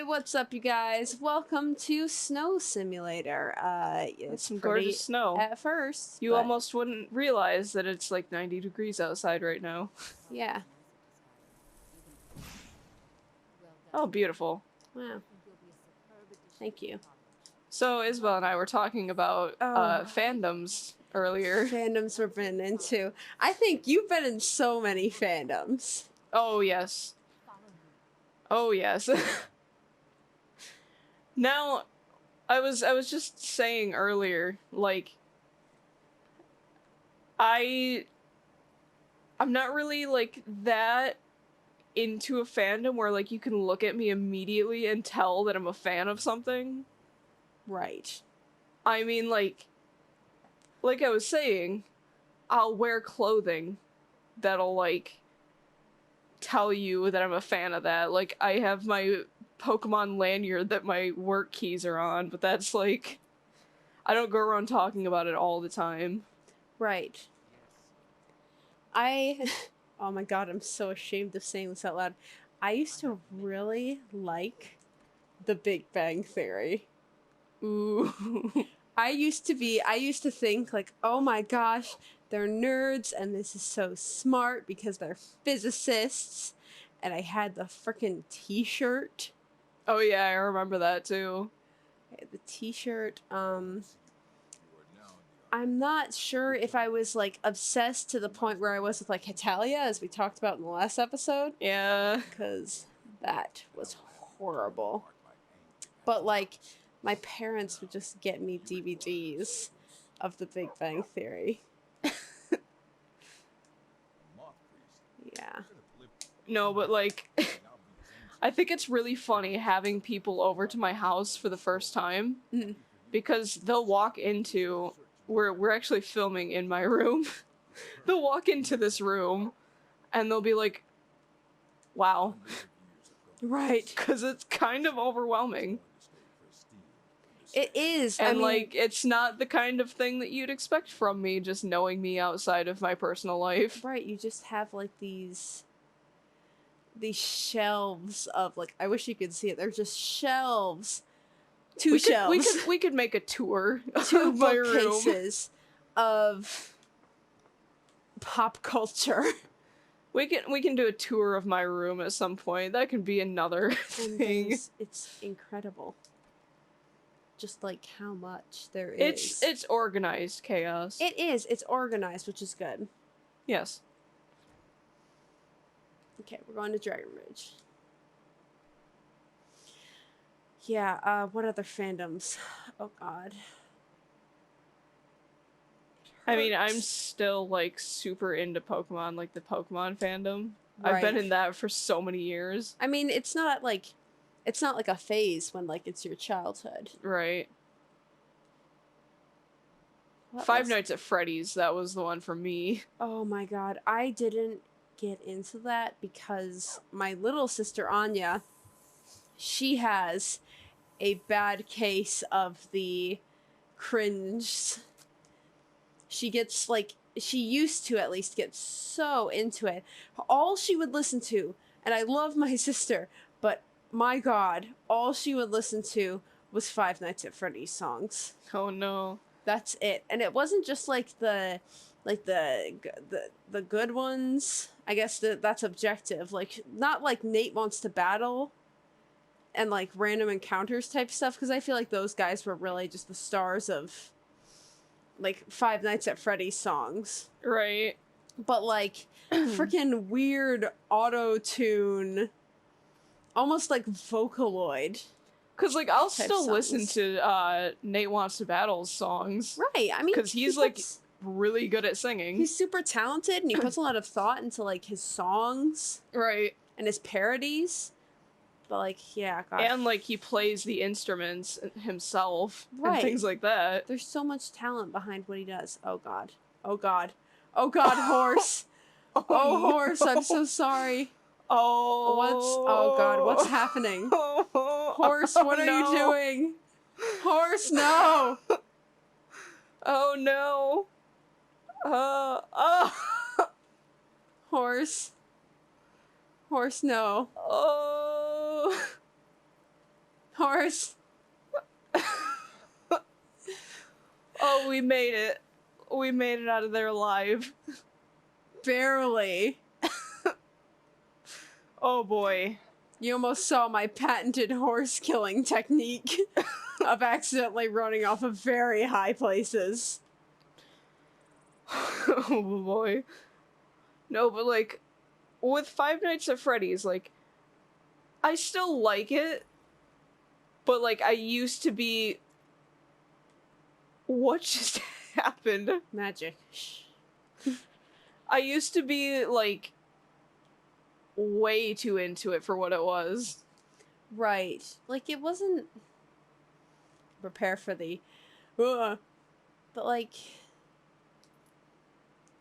What's up, you guys? Welcome to Snow Simulator. It's Some pretty gorgeous snow. at first. You almost wouldn't realize that it's like 90 degrees outside right now. Yeah. Oh, beautiful. Wow. Thank you. So Isabel and I were talking about fandoms earlier. Fandoms we've been into. I think you've been in so many fandoms. Oh yes. Oh yes. Now, I was just saying earlier, like, I'm not really like that into a fandom where like you can look at me immediately and tell that I'm a fan of something. Right. I mean, like I was saying, I'll wear clothing that'll like tell you that I'm a fan of that. Like, I have my Pokemon lanyard that my work keys are on, but that's like, I don't go around talking about it all the time. Right. Oh my god, I'm so ashamed of saying this out loud. I used to really like The Big Bang Theory. Ooh. I used to think like, oh my gosh, they're nerds and this is so smart because they're physicists. And I had the freaking t-shirt. Oh yeah, I remember that too. I had the t-shirt. I'm not sure if I was like obsessed to the point where I was with like Hetalia, as we talked about in the last episode. Yeah. Because that was horrible. But like, my parents would just get me DVDs of The Big Bang Theory. Yeah. No, but like, I think it's really funny having people over to my house for the first time. Mm. Because they'll walk into, we're actually filming in my room. They'll walk into this room and they'll be like, wow. Right. Because it's kind of overwhelming. It is. And I mean, like, it's not the kind of thing that you'd expect from me, just knowing me outside of my personal life. right, you just have like these shelves of like, I wish you could see it. They're just shelves. Shelves. We could make a tour Two of my room. bookcases of pop culture. We can do a tour of my room at some point. That can be another thing. It's incredible. Just like how much there is. It's organized chaos. It is. It's organized, which is good. Yes. Okay, we're going to Dragon Ridge. Yeah, what other fandoms? Oh god. I mean, I'm still like super into Pokemon, like the Pokemon fandom. Right. I've been in that for so many years. I mean, it's not like a phase when like it's your childhood. Right. Five Nights at Freddy's, that was the one for me. Oh my god, I didn't get into that because my little sister Anya, she has a bad case of the cringe. She gets like, she used to at least get so into it. All she would listen to, and I love my sister, but my god, all she would listen to was Five Nights at Freddy's songs. Oh no. That's it. And it wasn't just like the good ones. I guess that's objective. Like, not like Nate Wants to Battle and like Random Encounters type stuff, because I feel like those guys were really just the stars of like Five Nights at Freddy's songs. Right. But like freaking weird auto-tune, almost like Vocaloid. Cause like I'll still listen to Nate Wants to Battle's songs. Right. I mean, cause he's like really good at singing. He's super talented and he puts a lot of thought into like his songs. Right. And his parodies. But like, yeah, God. And like he plays the instruments himself. Right. And things like that. There's so much talent behind what he does. Oh god. Oh god. Oh god, Horse. Oh, no. Horse, I'm so sorry. Oh. Oh god, what's happening? Horse, what are you doing? Horse, no. Oh no. Horse. Horse, no. Oh. Horse. Oh, we made it. We made it out of there alive. Barely. Oh boy. You almost saw my patented horse killing technique of accidentally running off of very high places. Oh boy. No, but like, with Five Nights at Freddy's, like, I still like it, but like, I used to be. What just happened? Magic. Shh. I used to be, like, way too into it for what it was. Right. Like, it wasn't... Prepare for the... But, like...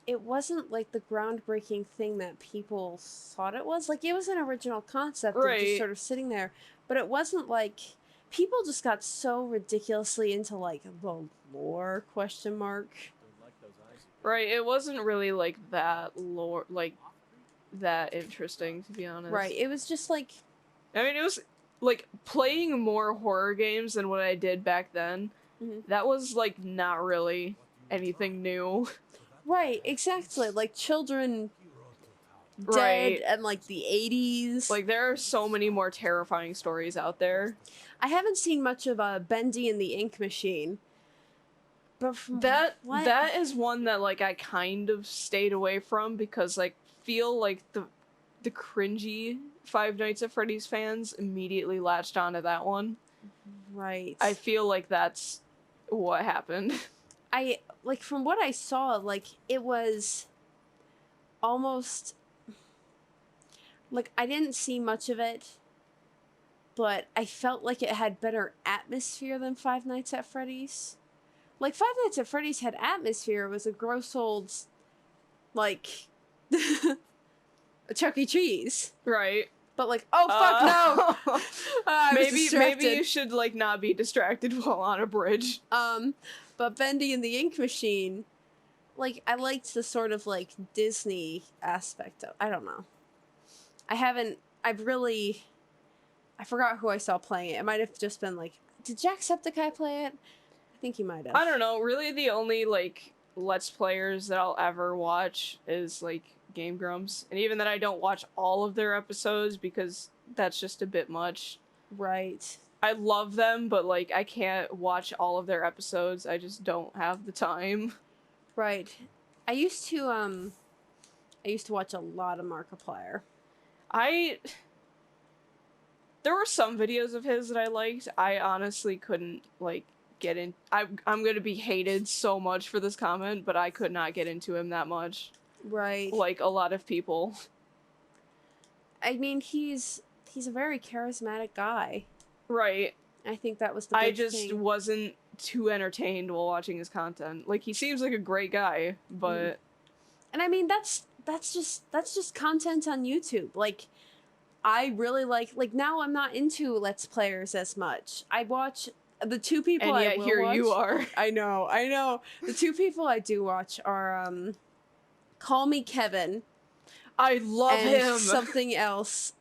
It wasn't, like, the groundbreaking thing that people thought it was. Like, it was an original concept of just Right. sort of sitting there. But it wasn't, like... People just got so ridiculously into, like, the lore, question mark. Right, it wasn't really, like, that lore, like, that interesting, to be honest. Right, it was just, like... I mean, it was, like, playing more horror games than what I did back then. Mhm. That was, like, not really anything new. Right, exactly. Like, children dead Right. and, like, the 80s. Like, there are so many more terrifying stories out there. I haven't seen much of Bendy and the Ink Machine. But from That what? that is one that, like, I kind of stayed away from because, like, feel like the cringy Five Nights at Freddy's fans immediately latched onto that one. Right. I feel like that's what happened. I, like, from what I saw, like, it was almost... Like, I didn't see much of it, but I felt like it had better atmosphere than Five Nights at Freddy's. Like, Five Nights at Freddy's had atmosphere. It was a gross old, like, a Chuck E. Cheese. Right. But, like, oh, fuck, no! I was maybe distracted. you should, like, not be distracted while on a bridge. But Bendy and the Ink Machine, like, I liked the sort of, like, Disney aspect of... I don't know. I forgot who I saw playing it. It might have just been, like... Did Jacksepticeye play it? I think he might have. I don't know. Really, the only, like, Let's Players that I'll ever watch is, like, Game Grumps. And even then, I don't watch all of their episodes because that's just a bit much. Right. I love them, but, like, I can't watch all of their episodes. I just don't have the time. Right. I used to watch a lot of Markiplier. There were some videos of his that I liked. I honestly couldn't, like, get in. I'm gonna be hated so much for this comment, but I could not get into him that much. Right. Like a lot of people. I mean, he's a very charismatic guy. Right. I think that was the big I just thing. wasn't too entertained while watching his content. Like, he seems like a great guy, but... And I mean, that's just content on YouTube. Like, I really like, now I'm not into Let's Players as much. I watch the two people And I yet will here watch. you are. I know. The two people I do watch are, Call Me Kevin. I love and him! something else.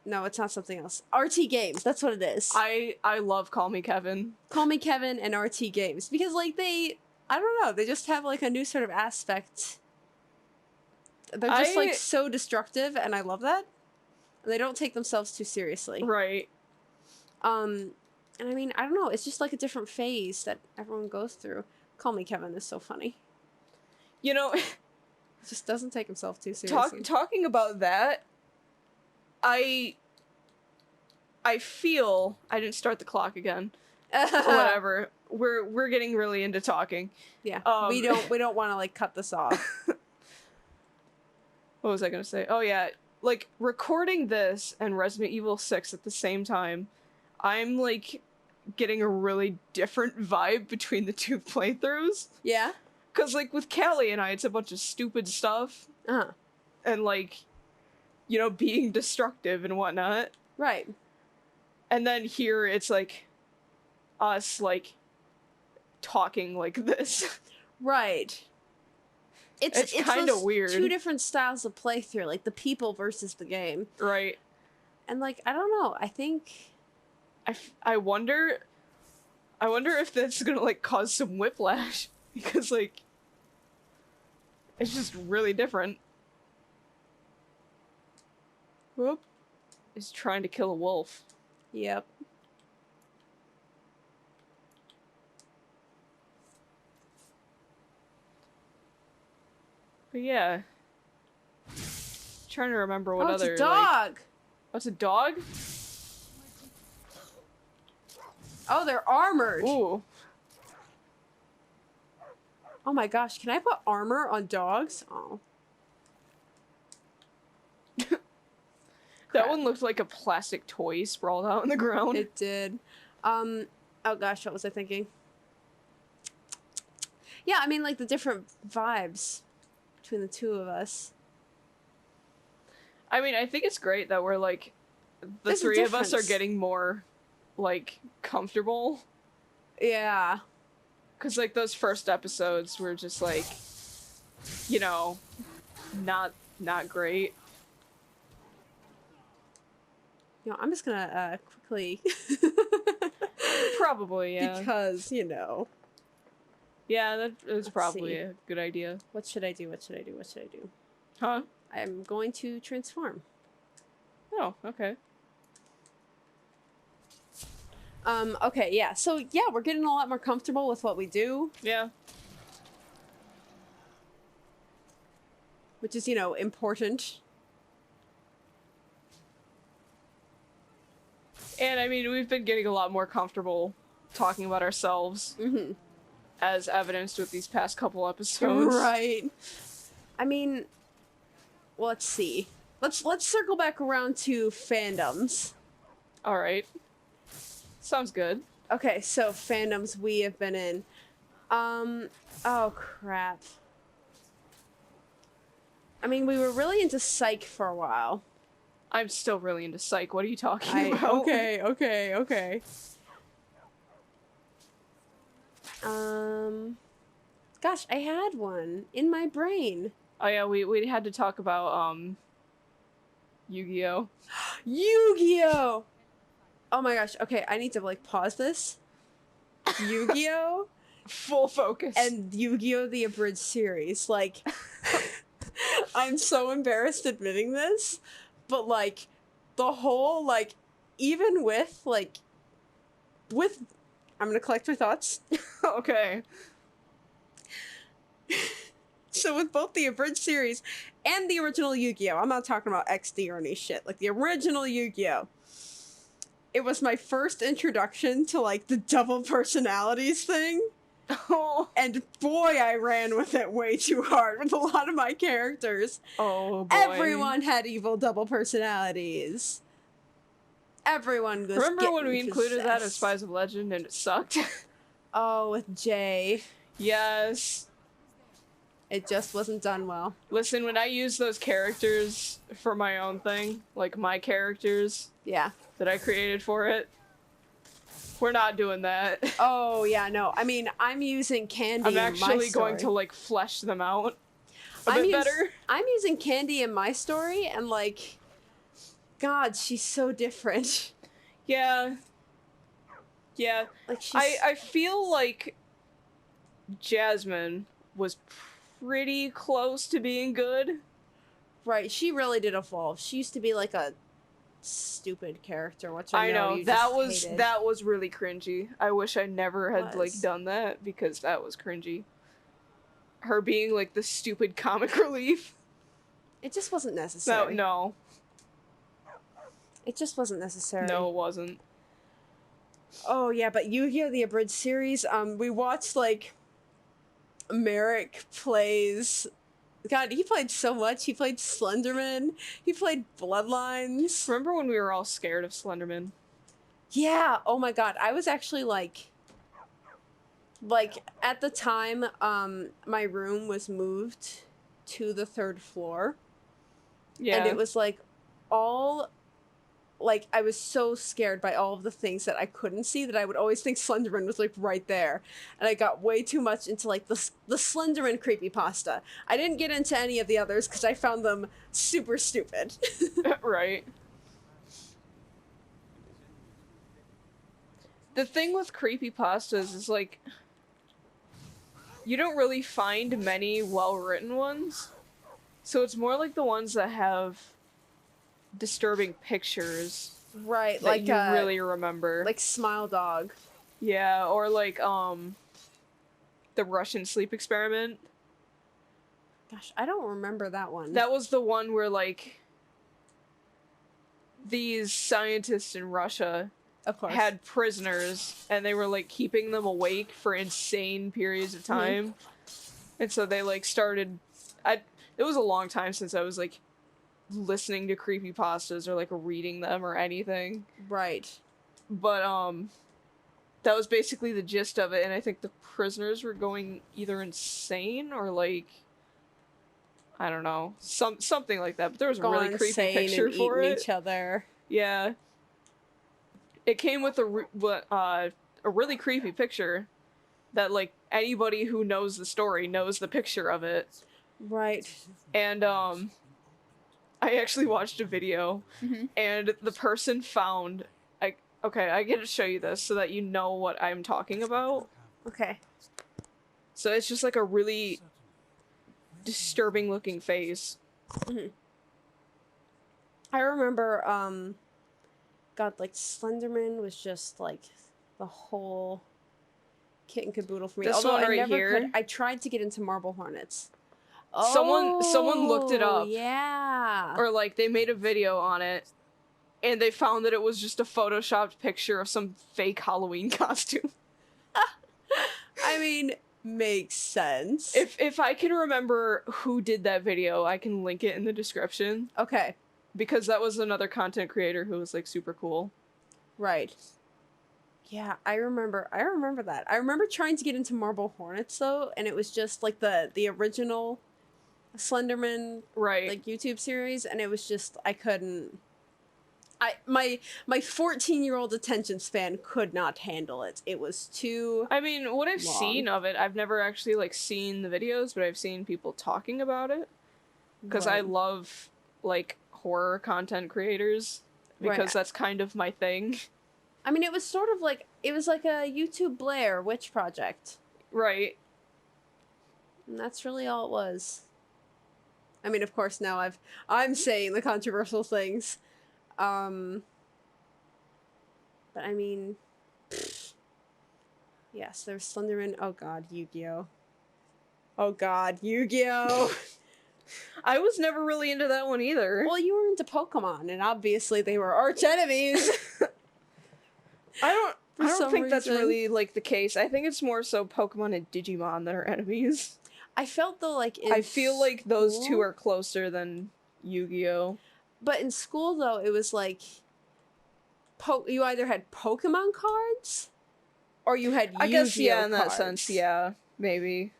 No, it's not something else. RT Games, that's what it is. I love Call Me Kevin. Call Me Kevin and RT Games. Because, like, I don't know, they just have, like, a new sort of aspect. They're just, like, so destructive, and I love that. And they don't take themselves too seriously. Right. And I mean, I don't know, it's just, like, a different phase that everyone goes through. Call Me Kevin is so funny. You know... Just doesn't take himself too seriously. Talking about that, I feel... I didn't start the clock again. Whatever. We're getting really into talking. Yeah. We don't want to, like, cut this off. What was I gonna say? Oh yeah, like, recording this and Resident Evil 6 at the same time, I'm, like, getting a really different vibe between the two playthroughs. Yeah? Because, like, with Callie and I, it's a bunch of stupid stuff. Uh-huh. And, like, you know, being destructive and whatnot. Right. And then here, it's, like, us, like, talking like this. Right. It's kind of weird. Two different styles of playthrough, like the people versus the game. Right. And, like, I don't know, I think I wonder if that's gonna like cause some whiplash because like it's just really different. Whoop. Is trying to kill a wolf. Yep. But yeah. Trying to remember what other. It's a dog! Like... What's a dog? Oh, they're armored! Ooh. Oh my gosh, can I put armor on dogs? Oh. That one looked like a plastic toy sprawled out on the ground. It did. Oh gosh, what was I thinking? Yeah, I mean, like, the different vibes between the two of us. I mean, I think it's great that we're, like, the three of us are getting more, like, comfortable. Yeah. Because, like, those first episodes were just, like, you know, not great. You know, I'm just gonna, quickly... Probably, yeah. Because, you know... Yeah, that is probably a good idea. What should I do? What should I do? What should I do? Huh? I'm going to transform. Oh, okay. Okay, yeah. So, yeah, we're getting a lot more comfortable with what we do. Yeah. Which is, you know, important. And, I mean, we've been getting a lot more comfortable talking about ourselves. Mm-hmm. As evidenced with these past couple episodes. Right. I mean, let's see. Let's circle back around to fandoms. All right. Sounds good. Okay, so fandoms we have been in. Oh crap. I mean, we were really into Psych for a while. I'm still really into Psych. What are you talking about? Okay. Gosh, I had one in my brain. Oh yeah, we had to talk about Yu-Gi-Oh. Yu-Gi-Oh! Oh my gosh, okay, I need to like pause this. Yu-Gi-Oh! Full focus. And Yu-Gi-Oh! The Abridged series. Like, I'm so embarrassed admitting this, but like, the whole, like, even with, like, I'm gonna collect my thoughts. Okay. So with both the Abridged series and the original Yu-Gi-Oh! I'm not talking about XD or any shit. Like, the original Yu-Gi-Oh! It was my first introduction to, like, the double personalities thing. Oh. And boy, I ran with it way too hard with a lot of my characters. Oh, boy. Everyone had evil double personalities. Everyone was Remember when we included possessed. that as Spies of Legend and it sucked? Oh, with Jay. Yes. It just wasn't done well. Listen, when I use those characters for my own thing, like my characters Yeah. that I created for it, we're not doing that. Oh, yeah, no. I mean, I'm using Candy I'm in my actually story. going to, like, flesh them out a bit better. I'm using Candy in my story, and, like, God, she's so different. Yeah. Yeah. Like, she's... I feel like Jasmine was pretty close to being good. Right, she really did evolve. She used to be, like, a stupid character, which I know you that just was hated. that was really cringy. I wish I never had like done that because that was cringy. Her being like the stupid comic relief. It just wasn't necessary. No. It just wasn't necessary. No, it wasn't. Oh yeah, but Yu-Gi-Oh! The Abridged series, we watched like Merrick plays. God, he played so much. He played Slenderman. He played Bloodlines. Remember when we were all scared of Slenderman? Yeah. Oh my God. I was actually like at the time, my room was moved to the 3rd floor. Yeah. And it was like all. Like, I was so scared by all of the things that I couldn't see that I would always think Slenderman was, like, right there. And I got way too much into, like, the Slenderman creepypasta. I didn't get into any of the others because I found them super stupid. Right. The thing with creepypastas is, like, you don't really find many well-written ones. So it's more like the ones that have disturbing pictures Right, that like you really remember. like Smile Dog. Yeah, or like the Russian sleep experiment. Gosh, I don't remember that one. That was the one where like these scientists in Russia of course had prisoners and they were like keeping them awake for insane periods of time. And so they like started it was a long time since I was like listening to creepypastas or like reading them or anything. Right. But that was basically the gist of it, and I think the prisoners were going either insane or like I don't know, something like that. But there was a really creepy picture for it. Each other. Yeah. It came with a really creepy picture that like anybody who knows the story knows the picture of it. Right. And I actually watched a video and the person found I get to show you this so that you know what I'm talking about. Okay. So it's just like a really disturbing looking face. I remember God, like Slenderman was just like the whole kit and caboodle for me. This Although one I right never here? could. I tried to get into Marble Hornets. Someone looked it up. Yeah. Or like they made a video on it and they found that it was just a photoshopped picture of some fake Halloween costume. I mean, makes sense. If I can remember who did that video, I can link it in the description. Okay. Because that was another content creator who was like super cool. Right. Yeah, I remember that. I remember trying to get into Marble Hornets though, and it was just like the original Slenderman like YouTube series, and it was just I couldn't. My 14-year-old attention span could not handle it. It was too. I mean, what I've long. seen of it, I've never actually like seen the videos, but I've seen people talking about it because I love like horror content creators because that's kind of my thing. I mean, it was sort of like it was like a YouTube Blair witch project. Right. And that's really all it was. I mean, of course, now I'm saying the controversial things. But I mean, yes, there's Slenderman. Oh God, Yu-Gi-Oh. Oh God, Yu-Gi-Oh. I was never really into that one either. Well, you were into Pokemon, and obviously they were arch enemies. I don't think that's reason. really like the case. I think it's more so Pokemon and Digimon that are enemies. I felt though like I feel like those two are closer than Yu-Gi-Oh. But in school though, it was like you either had Pokemon cards or you had Yu-Gi-Oh I guess yeah, in that cards. sense, yeah, maybe.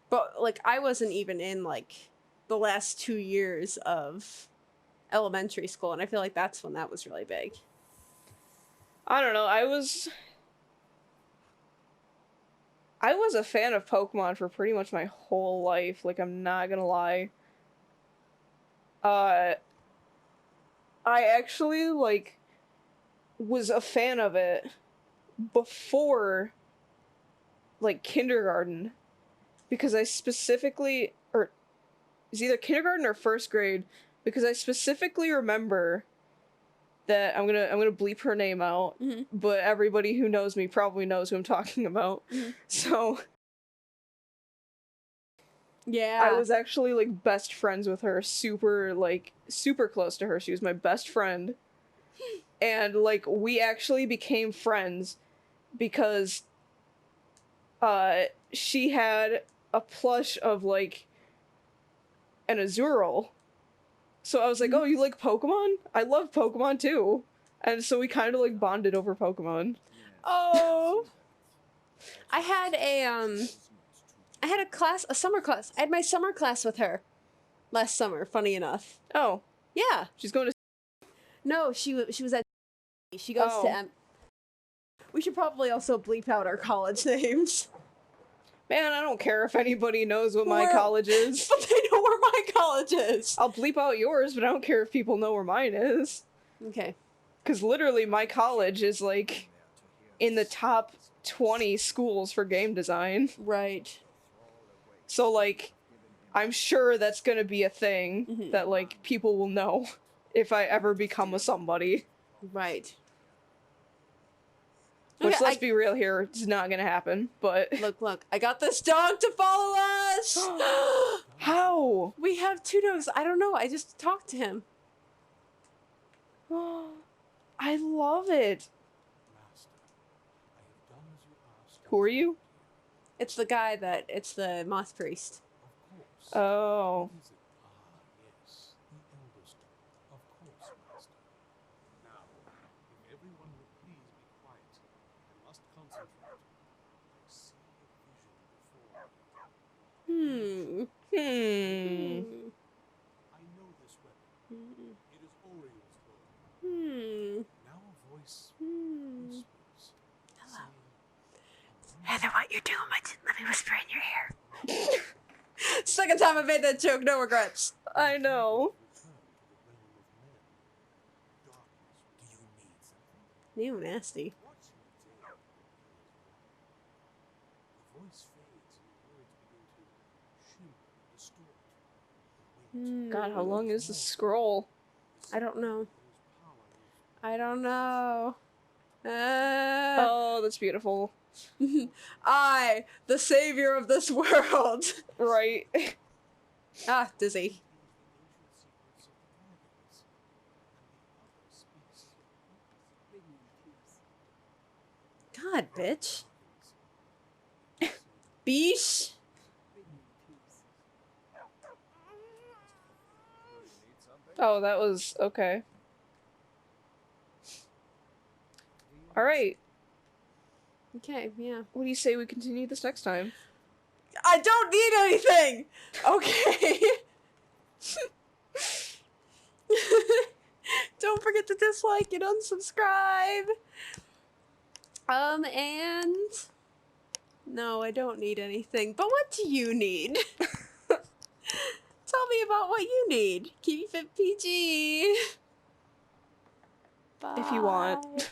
But like I wasn't even in like the last 2 years of elementary school, and I feel like that's when that was really big. I don't know. I was a fan of Pokemon for pretty much my whole life. Like, I'm not gonna lie. I actually, like, was a fan of it before, like, kindergarten. Because I specifically, or it was either kindergarten or first grade, because I specifically remember that I'm gonna bleep her name out, but everybody who knows me probably knows who I'm talking about. So yeah, I was actually like best friends with her, super close to her. She was my best friend. And like we actually became friends because she had a plush of like an Azurill. So I was like, oh, you like Pokemon? I love Pokemon too. And so we kind of like bonded over Pokemon. Oh. I had a summer class. I had my summer class with her last summer, funny enough. Oh. Yeah. She's going to... No, she was at... She goes to... We should probably also bleep out our college names. Man, I don't care if anybody knows what my college is. But they know where my college is. I'll bleep out yours, but I don't care if people know where mine is. Okay. Because literally my college is like in the top 20 schools for game design. Right. So, like, I'm sure that's gonna be a thing Mhm. that, like, people will know if I ever become a somebody. Right. Which, Okay, let's be real here, it's not gonna happen, but... Look. I got this dog to follow us! How? We have two dogs. I don't know. I just talked to him. I love it. Who are you? It's the guy it's the moth priest. Oh. Hmm. Hmm. Hello. Heather, what you're doing? Let me whisper in your ear. Second time I made that joke, no regrets. I know. Ew, nasty. God, how long is the scroll? I don't know. I don't know. Oh, that's beautiful. I, the savior of this world. Right. Ah, dizzy. God, bitch. Beesh. Oh, that was okay. Alright. Okay, yeah. What do you say we continue this next time? I don't need anything! Okay. Don't forget to dislike and unsubscribe. And... No, I don't need anything. But what do you need? Tell me about what you need. Keep it PG. Bye. If you want.